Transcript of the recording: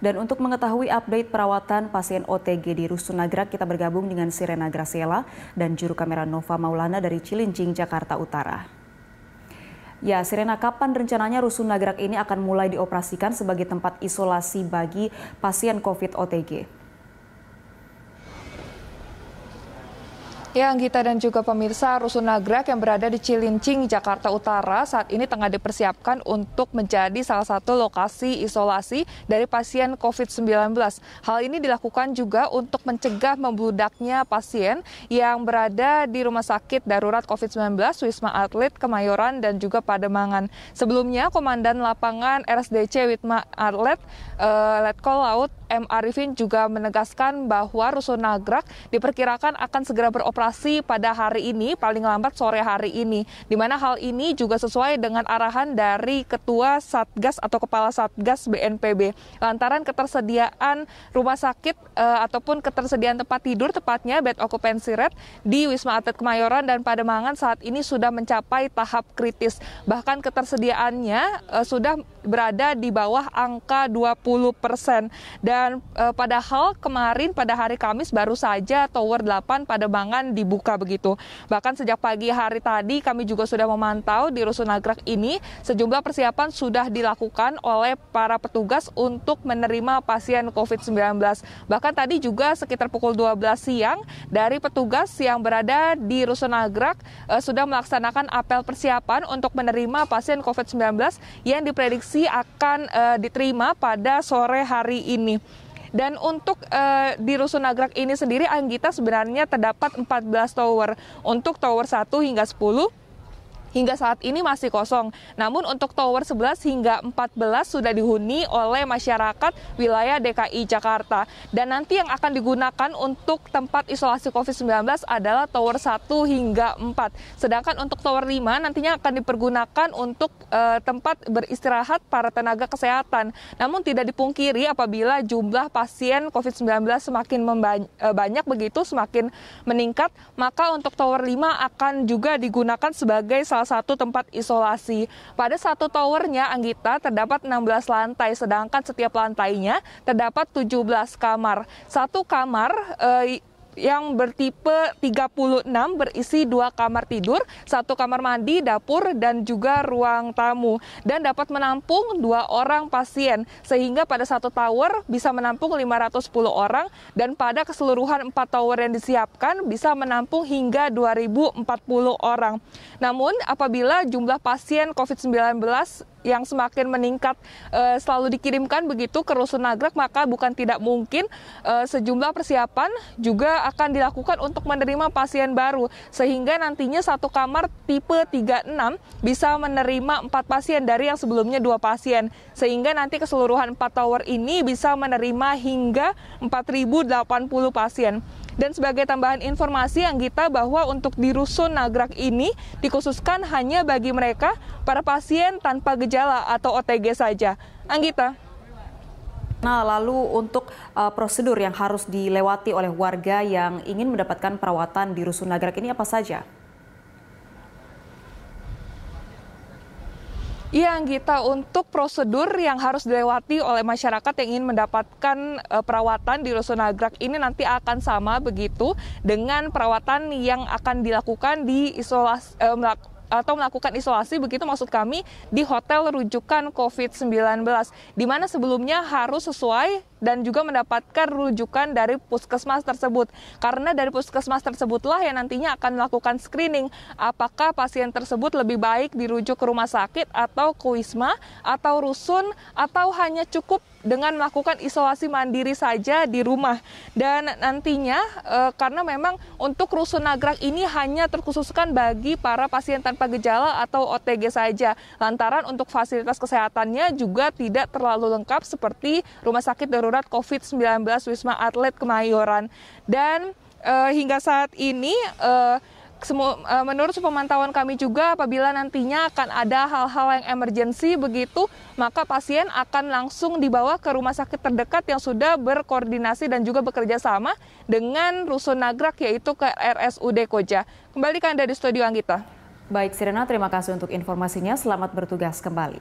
Dan untuk mengetahui update perawatan pasien OTG di Rusun Nagrak, kita bergabung dengan Sirena Graciela dan juru kamera Nova Maulana dari Cilincing, Jakarta Utara. Ya, Sirena, kapan rencananya Rusun Nagrak ini akan mulai dioperasikan sebagai tempat isolasi bagi pasien COVID OTG? Ya, Anggita dan juga pemirsa, Rusun Nagrak yang berada di Cilincing, Jakarta Utara saat ini tengah dipersiapkan untuk menjadi salah satu lokasi isolasi dari pasien COVID-19. Hal ini dilakukan juga untuk mencegah membludaknya pasien yang berada di Rumah Sakit Darurat COVID-19, Wisma Atlet, Kemayoran, dan juga Pademangan. Sebelumnya, Komandan Lapangan RSDC Wisma Atlet, Letkol Laut M. Arifin juga menegaskan bahwa Rusun Nagrak diperkirakan akan segera beroperasi pada hari ini, paling lambat sore hari ini. Di mana hal ini juga sesuai dengan arahan dari Ketua Satgas atau Kepala Satgas BNPB. Lantaran ketersediaan rumah sakit ataupun ketersediaan tempat tidur, tepatnya bed occupancy rate di Wisma Atlet Kemayoran dan Pademangan saat ini sudah mencapai tahap kritis. Bahkan ketersediaannya sudah berada di bawah angka 20%. Dan padahal kemarin pada hari Kamis baru saja Tower 8 Pademangan dibuka begitu. Bahkan sejak pagi hari tadi kami juga sudah memantau di Rusun Nagrak ini sejumlah persiapan sudah dilakukan oleh para petugas untuk menerima pasien COVID-19. Bahkan tadi juga sekitar pukul 12 siang dari petugas yang berada di Rusun Nagrak sudah melaksanakan apel persiapan untuk menerima pasien COVID-19 yang diprediksi akan diterima pada sore hari ini. Dan untuk di Rusun Nagrak ini sendiri, Anggita, sebenarnya terdapat 14 tower. Untuk tower 1 hingga 10 hingga saat ini masih kosong. Namun untuk tower 11 hingga 14 sudah dihuni oleh masyarakat wilayah DKI Jakarta. Dan nanti yang akan digunakan untuk tempat isolasi COVID-19 adalah tower 1 hingga 4. Sedangkan untuk tower 5 nantinya akan dipergunakan untuk tempat beristirahat para tenaga kesehatan. Namun tidak dipungkiri apabila jumlah pasien COVID-19 semakin banyak begitu, semakin meningkat, maka untuk tower 5 akan juga digunakan sebagai salah satu tempat isolasi. Pada satu towernya, Anggita, terdapat 16 lantai, sedangkan setiap lantainya terdapat 17 kamar. Satu kamar yang bertipe 36 berisi 2 kamar tidur, 1 kamar mandi, dapur, dan juga ruang tamu. Dan dapat menampung 2 orang pasien, sehingga pada satu tower bisa menampung 510 orang, dan pada keseluruhan 4 tower yang disiapkan bisa menampung hingga 2040 orang. Namun apabila jumlah pasien COVID-19 yang semakin meningkat selalu dikirimkan begitu ke Rusun Nagrak, maka bukan tidak mungkin sejumlah persiapan juga akan dilakukan untuk menerima pasien baru, sehingga nantinya satu kamar tipe 36 bisa menerima 4 pasien dari yang sebelumnya 2 pasien, sehingga nanti keseluruhan 4 tower ini bisa menerima hingga 4.080 pasien. Dan sebagai tambahan informasi, Anggita, bahwa untuk di Rusun Nagrak ini dikhususkan hanya bagi mereka para pasien tanpa gejala atau OTG saja. Anggita. Nah, lalu untuk prosedur yang harus dilewati oleh warga yang ingin mendapatkan perawatan di Rusun Nagrak ini apa saja? Iya, Anggita, untuk prosedur yang harus dilewati oleh masyarakat yang ingin mendapatkan perawatan di Rusun Nagrak ini nanti akan sama begitu dengan perawatan yang akan dilakukan di isolasi atau melakukan isolasi, begitu maksud kami, di hotel rujukan COVID-19, di mana sebelumnya harus sesuai dan juga mendapatkan rujukan dari puskesmas tersebut. Karena dari puskesmas tersebutlah yang nantinya akan melakukan screening apakah pasien tersebut lebih baik dirujuk ke rumah sakit atau ke wisma atau rusun, atau hanya cukup dengan melakukan isolasi mandiri saja di rumah. Dan nantinya karena memang untuk Rusun Nagrak ini hanya terkhususkan bagi para pasien tanpa gejala atau OTG saja, lantaran untuk fasilitas kesehatannya juga tidak terlalu lengkap seperti Rumah Sakit Darurat COVID-19 Wisma Atlet Kemayoran. Dan hingga saat ini menurut pemantauan kami juga, apabila nantinya akan ada hal-hal yang emergensi begitu, maka pasien akan langsung dibawa ke rumah sakit terdekat yang sudah berkoordinasi dan juga bekerja sama dengan Rusun Nagrak, yaitu ke RSUD Koja. Kembali ke Anda di studio, Anggita. Baik, Sirena, terima kasih untuk informasinya. Selamat bertugas kembali.